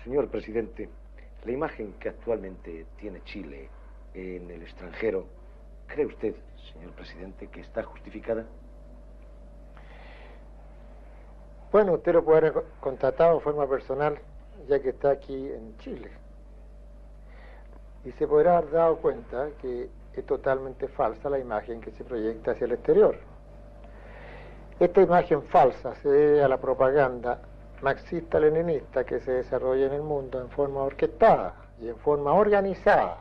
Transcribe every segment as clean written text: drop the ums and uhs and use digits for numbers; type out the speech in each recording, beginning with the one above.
Señor presidente, la imagen que actualmente tiene Chile en el extranjero, ¿cree usted, señor presidente, que está justificada? Bueno, usted lo puede haber constatado de forma personal, ya que está aquí en Chile. Y se podrá haber dado cuenta que es totalmente falsa la imagen que se proyecta hacia el exterior. Esta imagen falsa se debe a la propaganda marxista-leninista que se desarrolla en el mundo en forma orquestada y en forma organizada.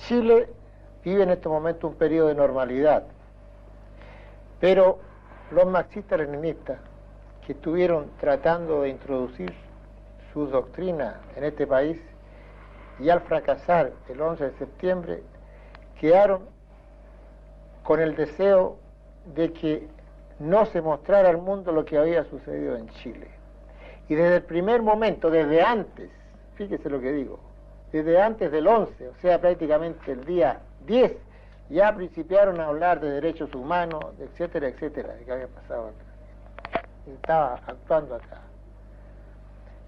Chile vive en este momento un periodo de normalidad, pero los marxistas-leninistas que estuvieron tratando de introducir sus doctrinas en este país y al fracasar el 11 de septiembre quedaron con el deseo de que no se mostrara al mundo lo que había sucedido en Chile. Y desde el primer momento, desde antes, fíjese lo que digo, desde antes del 11, o sea, prácticamente el día 10, ya principiaron a hablar de derechos humanos, etcétera, etcétera, de qué había pasado acá. Estaba actuando acá.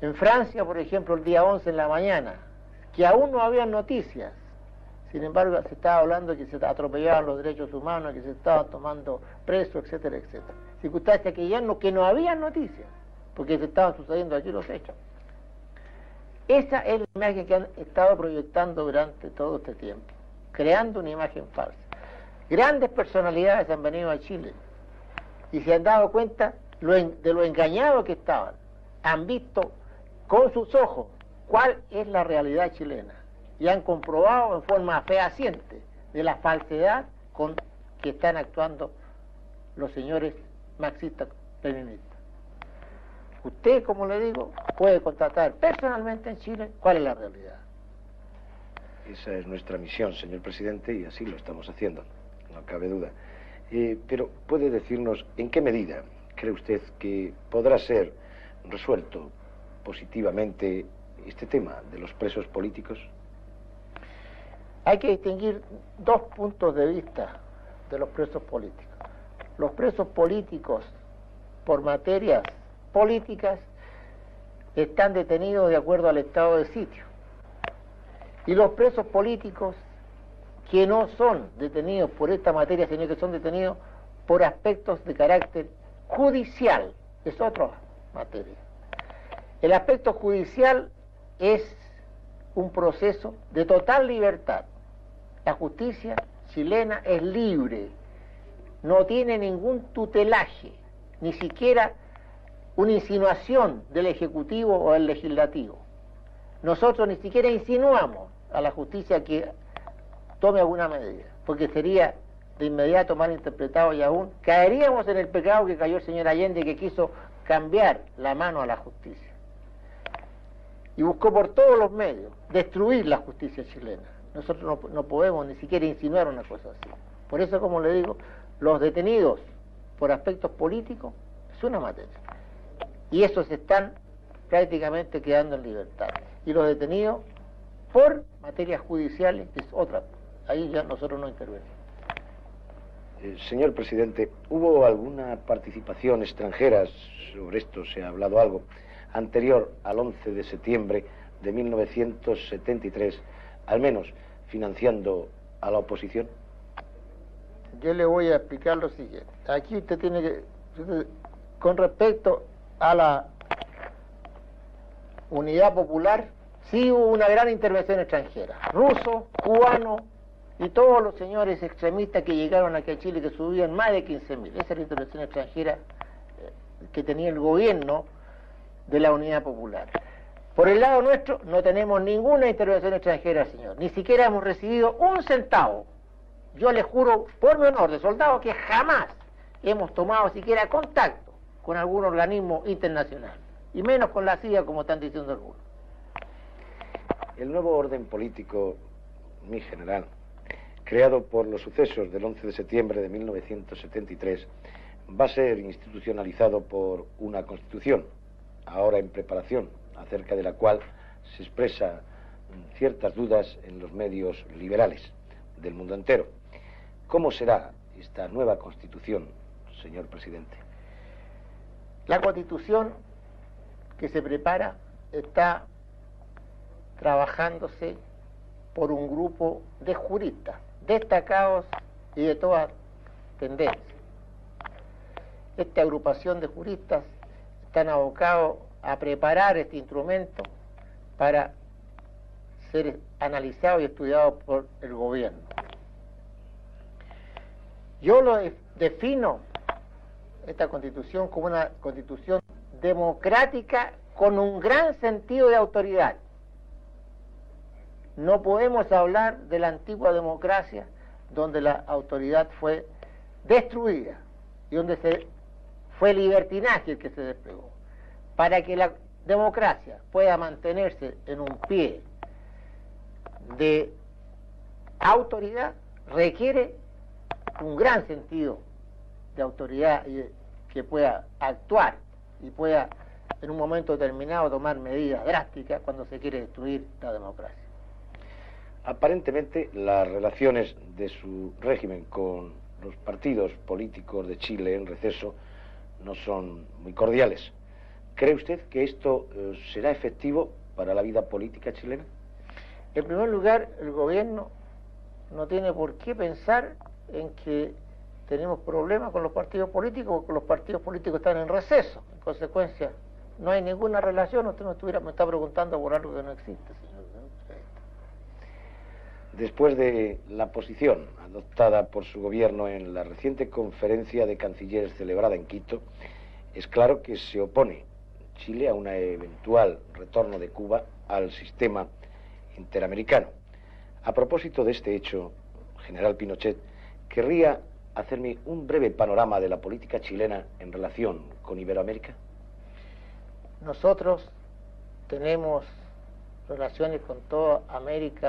En Francia, por ejemplo, el día 11 en la mañana, que aún no había noticias, sin embargo, se estaba hablando de que se atropellaban los derechos humanos, que se estaban tomando presos, etcétera, etcétera. Circunstancias que no había noticias, porque se estaban sucediendo aquí los hechos. Esa es la imagen que han estado proyectando durante todo este tiempo, creando una imagen falsa. Grandes personalidades han venido a Chile y se han dado cuenta de lo engañados que estaban. Han visto con sus ojos cuál es la realidad chilena y han comprobado en forma fehaciente de la falsedad con que están actuando los señores marxistas-leninistas. Usted, como le digo, puede constatar personalmente en Chile cuál es la realidad. Esa es nuestra misión, señor presidente, y así lo estamos haciendo, no cabe duda. Pero, ¿puede decirnos en qué medida cree usted que podrá ser resuelto positivamente este tema de los presos políticos? Hay que distinguir dos puntos de vista de los presos políticos. Los presos políticos, por materias políticas, están detenidos de acuerdo al estado de sitio. Y los presos políticos que no son detenidos por esta materia, sino que son detenidos por aspectos de carácter judicial, es otra materia. El aspecto judicial es un proceso de total libertad. La justicia chilena es libre, no tiene ningún tutelaje, ni siquiera una insinuación del Ejecutivo o del Legislativo. Nosotros ni siquiera insinuamos a la justicia que tome alguna medida, porque sería de inmediato mal interpretado y aún caeríamos en el pecado que cayó el señor Allende, que quiso cambiar la mano a la justicia y buscó por todos los medios destruir la justicia chilena. Nosotros no podemos ni siquiera insinuar una cosa así. Por eso, como le digo, los detenidos por aspectos políticos es una materia, y esos están prácticamente quedando en libertad, y los detenidos por materias judiciales es otra. Ahí ya nosotros no intervenimos. Señor presidente, ¿hubo alguna participación extranjera, sobre esto se ha hablado algo, anterior al 11 de septiembre de 1973, al menos financiando a la oposición? Yo le voy a explicar lo siguiente. Aquí usted tiene que, con respecto a la Unidad Popular, sí hubo una gran intervención extranjera. Rusos, cubanos y todos los señores extremistas que llegaron aquí a Chile, que subían más de 15.000. Esa es la intervención extranjera que tenía el gobierno de la Unidad Popular. Por el lado nuestro no tenemos ninguna intervención extranjera, señor. Ni siquiera hemos recibido un centavo. Yo le juro por mi honor de soldado que jamás hemos tomado siquiera contacto con algún organismo internacional, y menos con la CIA, como están diciendo algunos. El nuevo orden político, mi general, creado por los sucesos del 11 de septiembre de 1973, va a ser institucionalizado por una constitución, ahora en preparación, acerca de la cual se expresa ciertas dudas en los medios liberales del mundo entero. ¿Cómo será esta nueva constitución, señor presidente? La Constitución que se prepara está trabajándose por un grupo de juristas destacados y de todas tendencias. Esta agrupación de juristas están abocados a preparar este instrumento para ser analizado y estudiado por el gobierno. Yo lo defino, esta Constitución, como una Constitución democrática con un gran sentido de autoridad. No podemos hablar de la antigua democracia, donde la autoridad fue destruida y donde fue libertinaje el que se desplegó. Para que la democracia pueda mantenerse en un pie de autoridad, requiere un gran sentido de autoridad y que pueda actuar y pueda en un momento determinado tomar medidas drásticas cuando se quiere destruir la democracia. Aparentemente las relaciones de su régimen con los partidos políticos de Chile en receso no son muy cordiales. ¿Cree usted que esto será efectivo para la vida política chilena? En primer lugar, el gobierno no tiene por qué pensar en que tenemos problemas con los partidos políticos, porque los partidos políticos están en receso. En consecuencia, no hay ninguna relación. Usted me está preguntando por algo que no existe, señor. Después de la posición adoptada por su gobierno en la reciente conferencia de cancilleres celebrada en Quito, es claro que se opone Chile a un eventual retorno de Cuba al sistema interamericano. A propósito de este hecho, general Pinochet, ¿querría hacerme un breve panorama de la política chilena en relación con Iberoamérica? Nosotros tenemos relaciones con toda América